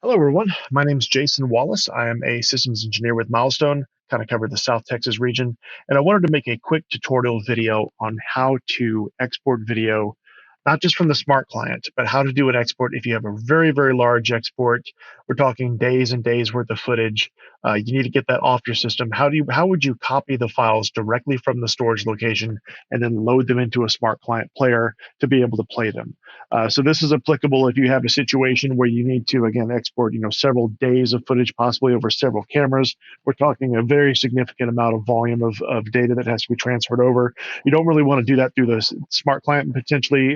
Hello, everyone. My name is Jason Wallace. I am a systems engineer with Milestone, kind of cover the South Texas region. And I wanted to make a quick tutorial video on how to export video, not just from the smart client, but how to do an export if you have a very, very large export. We're talking days and days worth of footage. You need to get that off your system. How would you copy the files directly from the storage location and then load them into a smart client player to be able to play them? So this is applicable if you have a situation where you need to, again, export, several days of footage, possibly over several cameras. We're talking a very significant amount of volume of data that has to be transferred over. You don't really want to do that through the smart client and potentially,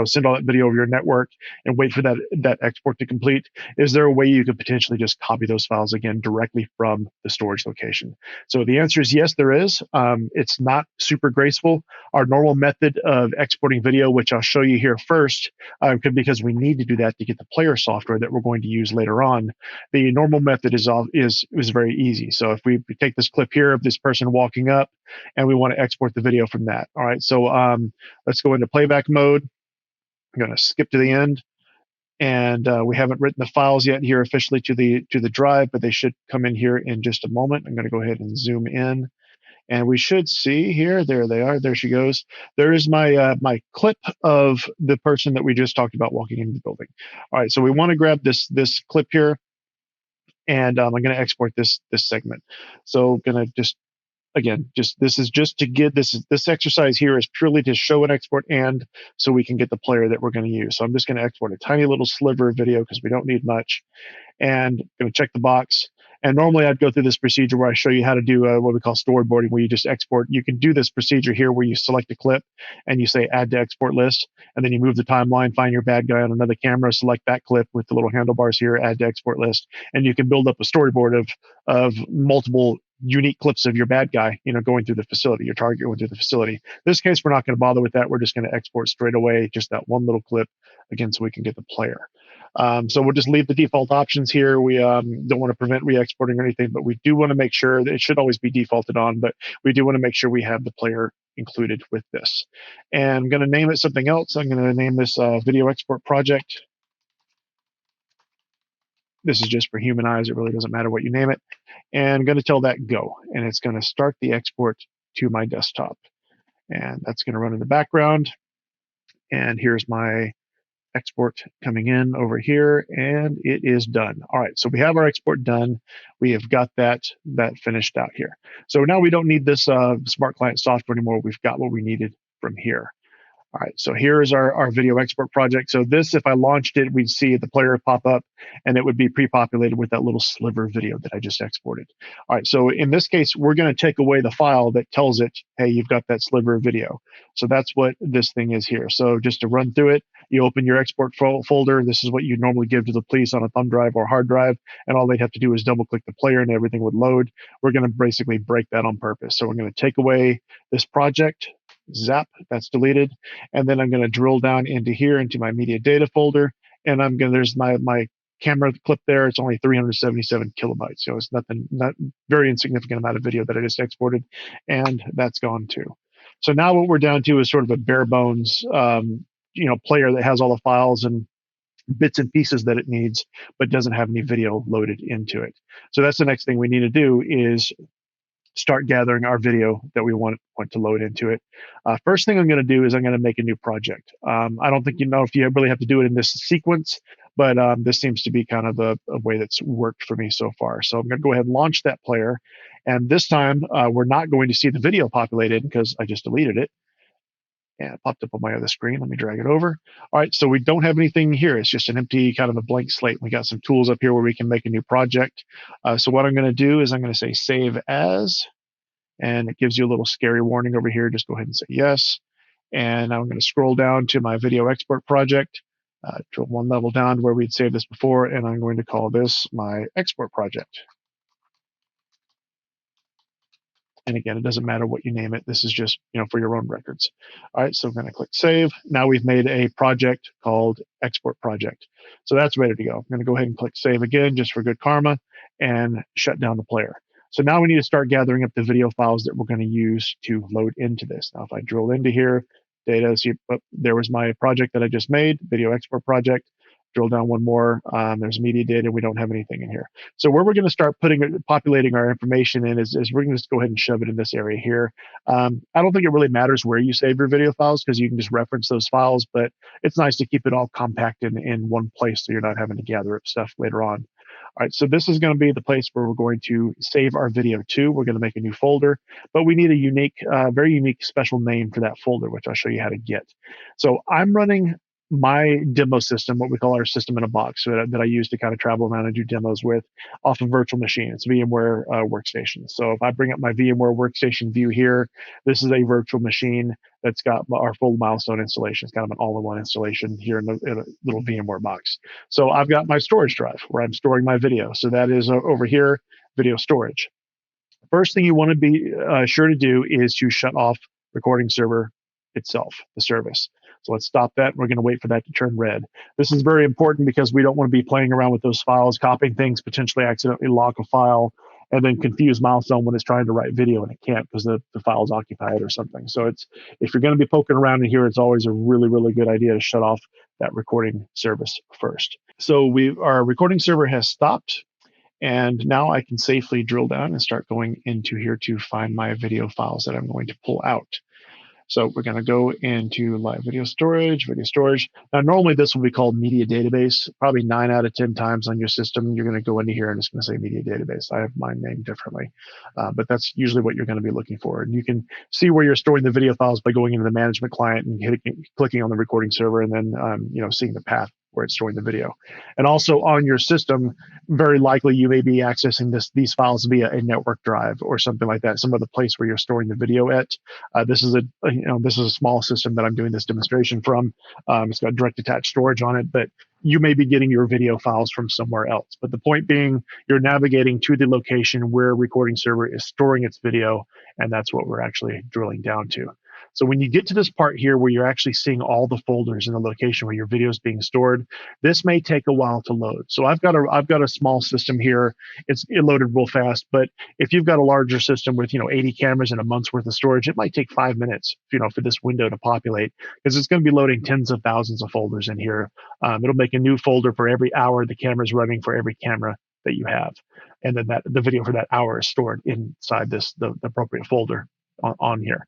send all that video over your network and wait for that export to complete. Is there a way you could potentially just copy those files again directly from the storage location? So the answer is yes, there is. It's not super graceful. Our normal method of exporting video, which I'll show you here first, because we need to do that to get the player software that we're going to use later on. The normal method is very easy. So if we take this clip here of this person walking up, and we want to export the video from that. All right, so let's go into playback mode. I'm going to skip to the end, and we haven't written the files yet here officially to the drive, but they should come in here in just a moment. I'm going to go ahead and zoom in. And we should see here, there they are, there she goes. There is my my clip of the person that we just talked about walking into the building. All right, so we want to grab this clip here, and I'm going to export this segment. So going to just, again, this is just to get this exercise here is purely to show an export and so we can get the player that we're going to use. So I'm just going to export a tiny little sliver of video because we don't need much, and going to check the box. And normally I'd go through this procedure where I show you how to do what we call storyboarding, where you just export. You can do this procedure here where you select a clip and you say add to export list, and then you move the timeline, find your bad guy on another camera, select that clip with the little handlebars here, add to export list, and you can build up a storyboard of multiple unique clips of your bad guy, going through the facility, your target going through the facility. In this case, we're not going to bother with that. We're just going to export straight away, just that one little clip, again, so we can get the player. So we'll just leave the default options here. We don't want to prevent re-exporting or anything, but we do want to make sure that it should always be defaulted on, but we do want to make sure we have the player included with this. And I'm going to name it something else. I'm going to name this video export project. This is just for human eyes. It really doesn't matter what you name it. And I'm going to tell that go, and it's going to start the export to my desktop. And that's going to run in the background. And here's my export coming in over here, and it is done. All right, so we have our export done. We have got that finished out here. So now we don't need this smart client software anymore. We've got what we needed from here. All right, so here is our video export project. So this, if I launched it, we'd see the player pop up, and it would be pre-populated with that little sliver video that I just exported. All right, so in this case, we're going to take away the file that tells it, hey, you've got that sliver of video. So that's what this thing is here. So just to run through it, you open your export folder. This is what you normally give to the police on a thumb drive or hard drive, and all they'd have to do is double-click the player, and everything would load. We're going to basically break that on purpose. So we're going to take away this project, zap, that's deleted, and then I'm going to drill down into here into my media data folder, and there's my camera clip there. It's only 377 kilobytes, so it's not very insignificant amount of video that I just exported, and that's gone too. So now what we're down to is sort of a bare bones player that has all the files and bits and pieces that it needs, but doesn't have any video loaded into it. So that's the next thing we need to do, is start gathering our video that we want to load into it. First thing I'm going to do is I'm going to make a new project. I don't think if you really have to do it in this sequence, but this seems to be kind of a way that's worked for me so far. So I'm going to go ahead and launch that player. And this time, we're not going to see the video populated because I just deleted it. And it popped up on my other screen. Let me drag it over. All right, so we don't have anything here. It's just an empty, kind of a blank slate. We got some tools up here where we can make a new project. So what I'm going to do is I'm going to say save as, and it gives you a little scary warning over here. Just go ahead and say yes. And I'm going to scroll down to my video export project, drill one level down to where we'd saved this before, and I'm going to call this my export project. And again, it doesn't matter what you name it. This is just, for your own records. All right, so I'm going to click save. Now we've made a project called export project. So that's ready to go. I'm going to go ahead and click save again, just for good karma, and shut down the player. So now we need to start gathering up the video files that we're going to use to load into this. Now, if I drill into here, data, see, there was my project that I just made, video export project. Drill down one more. There's media data. We don't have anything in here. So where we're going to start populating our information in is we're going to just go ahead and shove it in this area here. I don't think it really matters where you save your video files because you can just reference those files, but it's nice to keep it all compact in one place so you're not having to gather up stuff later on. All right, so this is going to be the place where we're going to save our video to. We're going to make a new folder, but we need a unique, very unique special name for that folder, which I'll show you how to get. So I'm running my demo system, what we call our system in a box, that I use to kind of travel around and do demos with, off a virtual machine. It's VMware workstation. So if I bring up my VMware workstation view here, this is a virtual machine that's got our full Milestone installation. It's kind of an all-in-one installation here in a little VMware box. So I've got my storage drive where I'm storing my video. So that is over here, video storage. First thing you want to be sure to do is to shut off Recording Server itself, the service. So let's stop that. We're going to wait for that to turn red. This is very important because we don't want to be playing around with those files, copying things, potentially accidentally lock a file, and then confuse Milestone when it's trying to write video and it can't because the file is occupied or something. So if you're going to be poking around in here, it's always a really, really good idea to shut off that recording service first. So our recording server has stopped. And now I can safely drill down and start going into here to find my video files that I'm going to pull out. So we're going to go into live video storage. Now, normally this will be called media database. Probably 9 out of 10 times on your system, you're going to go into here and it's going to say media database. I have mine named differently, but that's usually what you're going to be looking for. And you can see where you're storing the video files by going into the management client and clicking on the recording server and then seeing the path where it's storing the video. And also on your system, very likely you may be accessing these files via a network drive or something like that, some other place where you're storing the video at. This is a small system that I'm doing this demonstration from. It's got direct attached storage on it, but you may be getting your video files from somewhere else. But the point being, you're navigating to the location where Recording Server is storing its video, and that's what we're actually drilling down to. So when you get to this part here where you're actually seeing all the folders in the location where your video is being stored, this may take a while to load. So I've got a small system here. It loaded real fast, but if you've got a larger system with 80 cameras and a month's worth of storage, it might take 5 minutes for this window to populate because it's going to be loading tens of thousands of folders in here. It'll make a new folder for every hour the camera's running for every camera that you have, and then the video for that hour is stored inside the appropriate folder on here.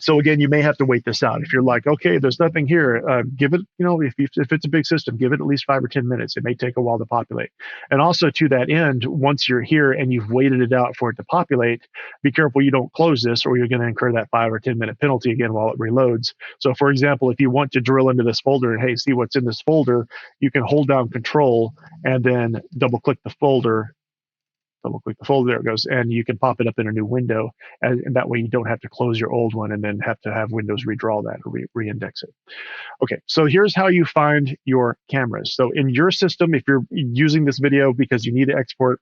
So again, you may have to wait this out. If you're like, okay, there's nothing here, give it, if it's a big system, give it at least 5 or 10 minutes. It may take a while to populate. And also to that end, once you're here and you've waited it out for it to populate, be careful you don't close this or you're going to incur that 5 or 10 minute penalty again while it reloads. So for example, if you want to drill into this folder and, hey, see what's in this folder, you can hold down Control and then double click the folder. There it goes, and you can pop it up in a new window, and that way you don't have to close your old one and then have to have Windows redraw that or re-index it. Okay, so here's how you find your cameras. So in your system, if you're using this video because you need to export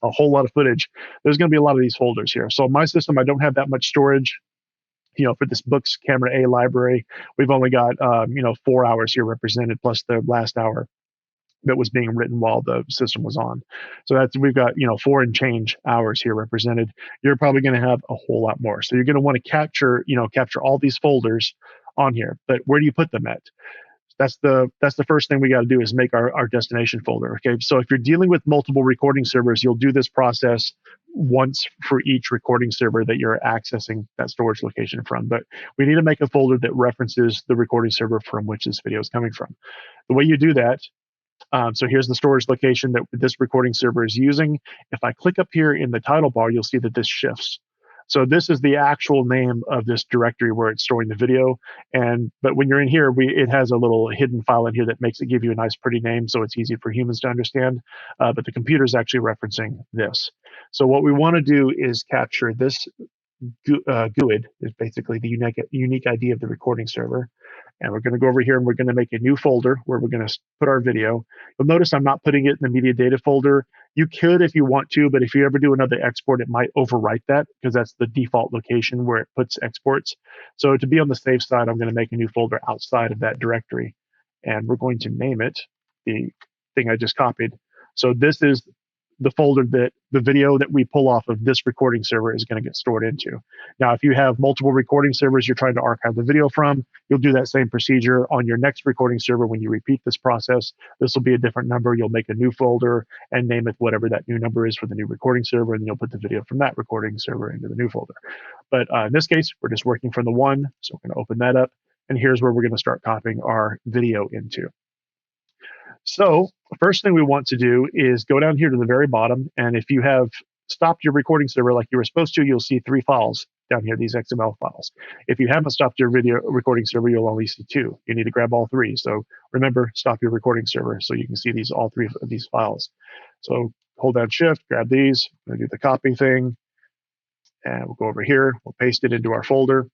a whole lot of footage, there's going to be a lot of these folders here. So in my system, I don't have that much storage. For this books camera A library, we've only got 4 hours here represented plus the last hour that was being written while the system was on. So we've got 4 and change hours here represented. You're probably going to have a whole lot more. So you're going to want to capture all these folders on here. But where do you put them at? That's the first thing we got to do is make our destination folder. Okay, so if you're dealing with multiple recording servers, you'll do this process once for each recording server that you're accessing that storage location from. But we need to make a folder that references the recording server from which this video is coming from. The way you do that, so here's the storage location that this recording server is using. If I click up here in the title bar, you'll see that this shifts. So this is the actual name of this directory where it's storing the video. But when you're in here, it has a little hidden file in here that makes it give you a nice pretty name so it's easy for humans to understand. But the computer is actually referencing this. So what we want to do is capture this GUID, is basically the unique ID of the recording server. And we're going to go over here and we're going to make a new folder where we're going to put our video. You'll notice I'm not putting it in the media data folder. You could if you want to, but if you ever do another export, it might overwrite that because that's the default location where it puts exports. So to be on the safe side, I'm going to make a new folder outside of that directory. And we're going to name it the thing I just copied. So this is the folder that the video that we pull off of this recording server is going to get stored into. Now, if you have multiple recording servers you're trying to archive the video from, you'll do that same procedure on your next recording server. When you repeat this process, this will be a different number. You'll make a new folder and name it whatever that new number is for the new recording server, and you'll put the video from that recording server into the new folder. But in this case, we're just working from the one, so we're going to open that up, and here's where we're going to start copying our video into. So the first thing we want to do is go down here to the very bottom, and if you have stopped your recording server like you were supposed to, you'll see 3 files down here, these XML files. If you haven't stopped your video recording server, you'll only see 2. You need to grab all 3. So remember, stop your recording server so you can see all 3 of these files. So hold down Shift, grab these, we'll do the copy thing, and we'll go over here, we'll paste it into our folder.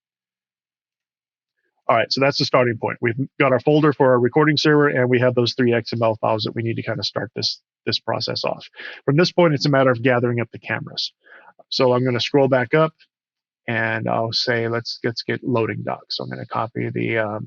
All right, so that's the starting point. We've got our folder for our recording server, and we have those 3 XML files that we need to kind of start this process off. From this point, it's a matter of gathering up the cameras. So I'm going to scroll back up, and I'll say let's get loading dock. So I'm going to copy the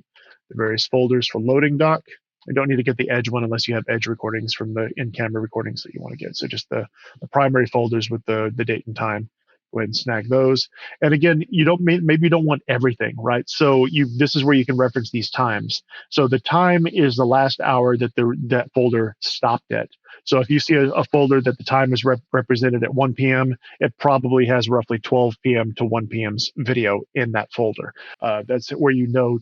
various folders for loading dock. I don't need to get the Edge one unless you have Edge recordings from the in-camera recordings that you want to get. So just the primary folders with the date and time. Go ahead and snag those. And again, maybe you don't want everything, right? So this is where you can reference these times. So the time is the last hour that that folder stopped at. So if you see a folder that the time is represented at 1 p.m., it probably has roughly 12 p.m. to 1 p.m.'s video in that folder. That's where you know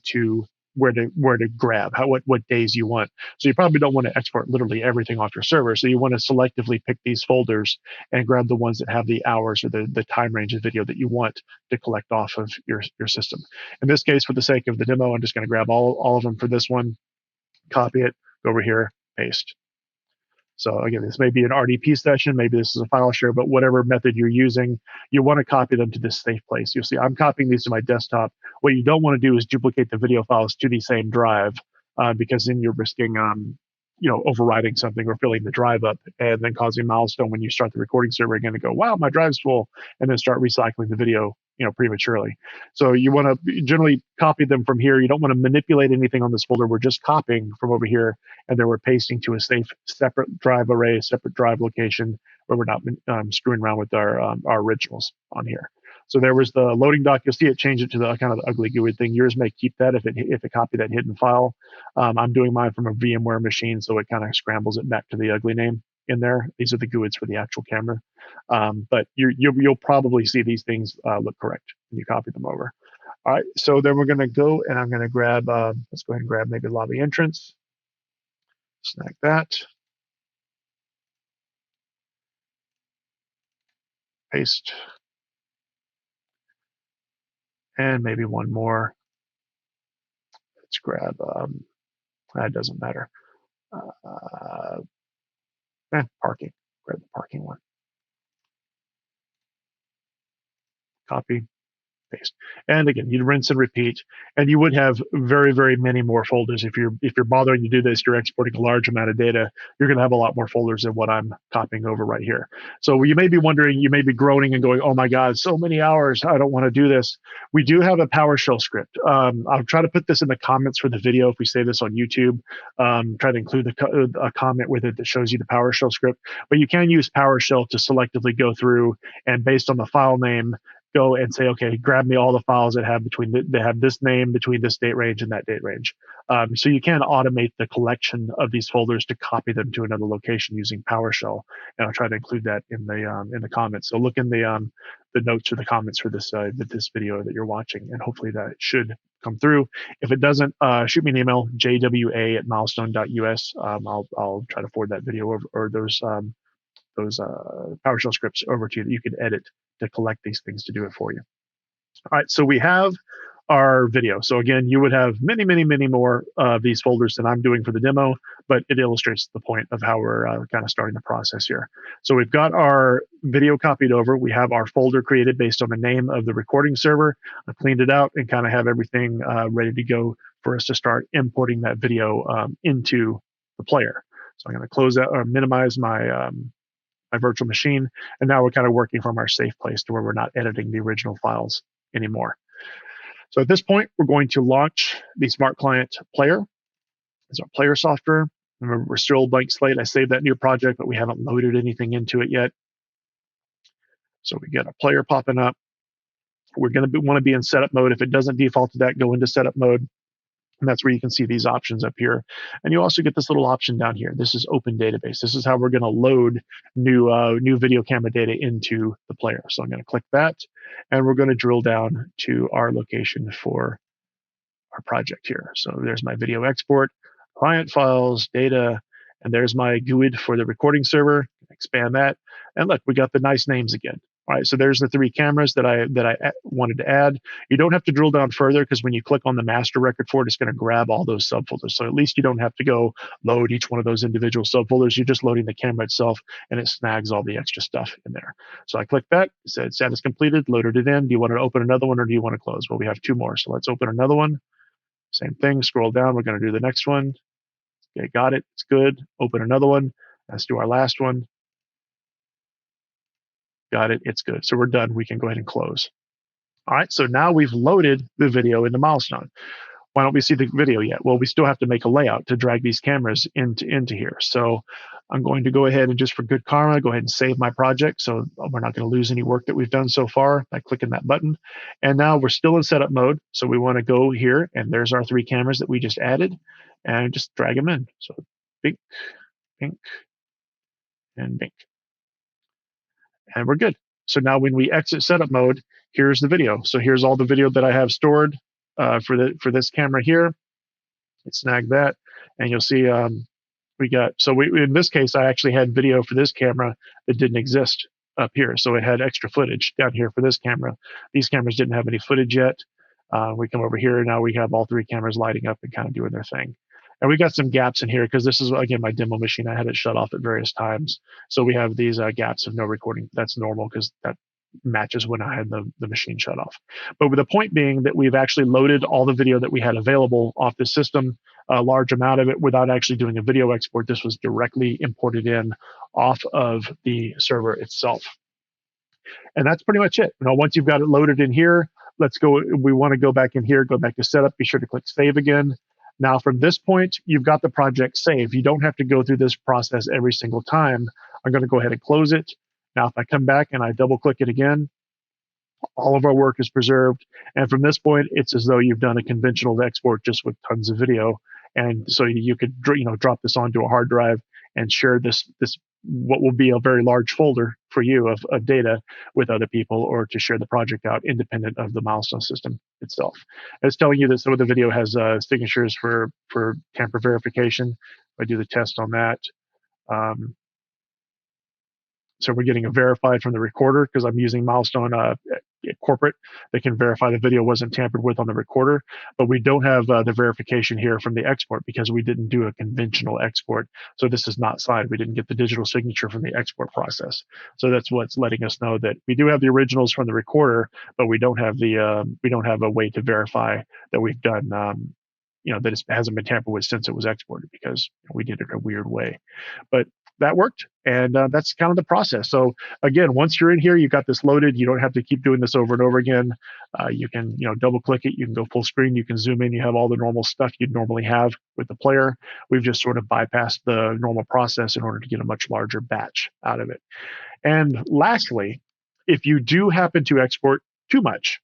where to grab what days you want. So you probably don't want to export literally everything off your server. So you want to selectively pick these folders and grab the ones that have the hours or the time range of video that you want to collect off of your system. In this case, for the sake of the demo, I'm just going to grab all of them for this one, copy it, go over here, paste. So again, this may be an RDP session, maybe this is a file share, but whatever method you're using, you want to copy them to this safe place. You'll see I'm copying these to my desktop. What you don't want to do is duplicate the video files to the same drive, because then you're risking overwriting something or filling the drive up and then causing Milestone when you start the recording server again to go, wow, my drive's full, and then start recycling the video prematurely. So you want to generally copy them from here. You don't want to manipulate anything on this folder. We're just copying from over here, and then we're pasting to a safe separate drive array, separate drive location where we're not screwing around with our originals on here. So there was the loading dock. You'll see it change it to the kind of the ugly GUID thing. Yours may keep that if it copied that hidden file. I'm doing mine from a VMware machine, so it kind of scrambles it back to the ugly name in there. These are the GUIDs for the actual camera. But you'll probably see these things look correct when you copy them over. All right, so then we're going to go, and I'm going to grab, let's go ahead and grab maybe lobby entrance. Snag that. Paste. And maybe one more. Let's grab, that doesn't matter. Parking. Grab the parking one. Copy, paste. And again, you'd rinse and repeat, and you would have very, very many more folders. If you're bothering to do this, you're exporting a large amount of data, you're going to have a lot more folders than what I'm copying over right here. So you may be wondering, you may be groaning and going, oh my God, so many hours, I don't want to do this. We do have a PowerShell script. I'll try to put this in the comments for the video if we say this on YouTube. Try to include a comment with it that shows you the PowerShell script. But you can use PowerShell to selectively go through and based on the file name, go and say, okay, grab me all the files that have this name between this date range and that date range. So you can automate the collection of these folders to copy them to another location using PowerShell, and I'll try to include that in the comments. So look in the notes or the comments for this video that you're watching, and hopefully that should come through. If it doesn't, shoot me an email, jwa@milestone.us. I'll try to forward that video over, or those PowerShell scripts over to you that you can edit to collect these things to do it for you. All right, so we have our video. So again, you would have many, many, many more of these folders than I'm doing for the demo, but it illustrates the point of how we're kind of starting the process here. So we've got our video copied over. We have our folder created based on the name of the recording server. I cleaned it out and kind of have everything ready to go for us to start importing that video into the player. So I'm going to close out or minimize my my virtual machine, and now we're kind of working from our safe place to where we're not editing the original files anymore. So at this point, we're going to launch the Smart Client Player. It's our player software. Remember, we're still a blank slate. I saved that new project, but we haven't loaded anything into it yet. So we get a player popping up. We're going to want to be in setup mode. If it doesn't default to that, go into setup mode. And that's where you can see these options up here. And you also get this little option down here. This is open database. This is how we're going to load new video camera data into the player. So I'm going to click that, and we're going to drill down to our location for our project here. So there's my video export, client files, data, and there's my GUID for the recording server. Expand that, and look, we got the nice names again. All right, so there's the 3 cameras that I wanted to add. You don't have to drill down further, because when you click on the master record for it, it's going to grab all those subfolders. So at least you don't have to go load each one of those individual subfolders. You're just loading the camera itself, and it snags all the extra stuff in there. So I clicked that. It said status completed, loaded it in. Do you want to open another one, or do you want to close? Well, we have 2 more, so let's open another one. Same thing, scroll down. We're going to do the next one. Okay, got it. It's good. Open another one. Let's do our last one. Got it. It's good. So we're done. We can go ahead and close. All right. So now we've loaded the video into Milestone. Why don't we see the video yet? Well, we still have to make a layout to drag these cameras into here. So I'm going to go ahead and, just for good karma, go ahead and save my project. So we're not going to lose any work that we've done so far by clicking that button. And now we're still in setup mode. So we want to go here, and there's our 3 cameras that we just added, and just drag them in. So bink, bink, and bink. And we're good. So now when we exit setup mode, here's the video. So here's all the video that I have stored for this camera here. It snagged that, and you'll see we got, so in this case, I actually had video for this camera that didn't exist up here. So it had extra footage down here for this camera. These cameras didn't have any footage yet. We come over here, and now we have all 3 cameras lighting up and kind of doing their thing. And we got some gaps in here, because this is, again, my demo machine. I had it shut off at various times. So we have these gaps of no recording. That's normal, because that matches when I had the machine shut off. But with the point being that we've actually loaded all the video that we had available off the system, a large amount of it, without actually doing a video export. This was directly imported in off of the server itself. And that's pretty much it. Once you've got it loaded in here, let's go. We want to go back in here, go back to setup. Be sure to click save again. Now, from this point, you've got the project saved. You don't have to go through this process every single time. I'm going to go ahead and close it. Now, if I come back and I double click it again, all of our work is preserved. And from this point, it's as though you've done a conventional export, just with tons of video. And so you could, drop this onto a hard drive and share this what will be a very large folder for you of data with other people, or to share the project out independent of the Milestone system itself. It's telling you that some of the video has signatures for tamper verification. I do the test on that. So we're getting a verified from the recorder, because I'm using Milestone corporate that can verify the video wasn't tampered with on the recorder. But we don't have the verification here from the export, because we didn't do a conventional export. So this is not signed. We didn't get the digital signature from the export process. So that's what's letting us know that we do have the originals from the recorder, but we don't have a way to verify that we've done that it hasn't been tampered with since it was exported, because we did it a weird way. But that worked, and that's kind of the process. So again, once you're in here, you've got this loaded. You don't have to keep doing this over and over again. You can double click it. You can go full screen. You can zoom in. You have all the normal stuff you'd normally have with the player. We've just sort of bypassed the normal process in order to get a much larger batch out of it. And lastly, if you do happen to export too much,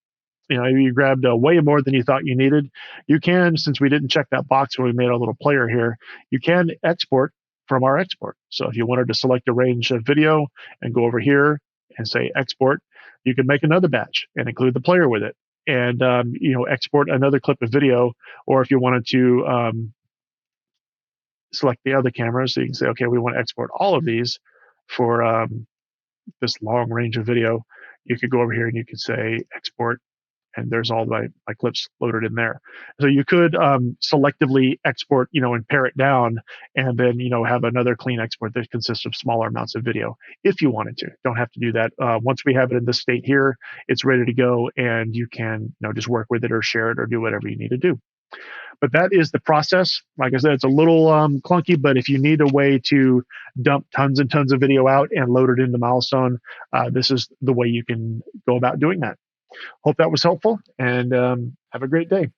you grabbed way more than you thought you needed, you can, since we didn't check that box when we made our little player here, you can export from our export. So if you wanted to select a range of video and go over here and say export, you can make another batch and include the player with it, and export another clip of video. Or if you wanted to select the other camera, so you can say, okay, we want to export all of these for this long range of video. You could go over here and you could say export, and there's all my clips loaded in there. So you could selectively export, and pare it down, and then, have another clean export that consists of smaller amounts of video if you wanted to. Don't have to do that. Once we have it in this state here, it's ready to go, and you can, just work with it or share it or do whatever you need to do. But that is the process. Like I said, it's a little clunky, but if you need a way to dump tons and tons of video out and load it into Milestone, this is the way you can go about doing that. Hope that was helpful, and have a great day.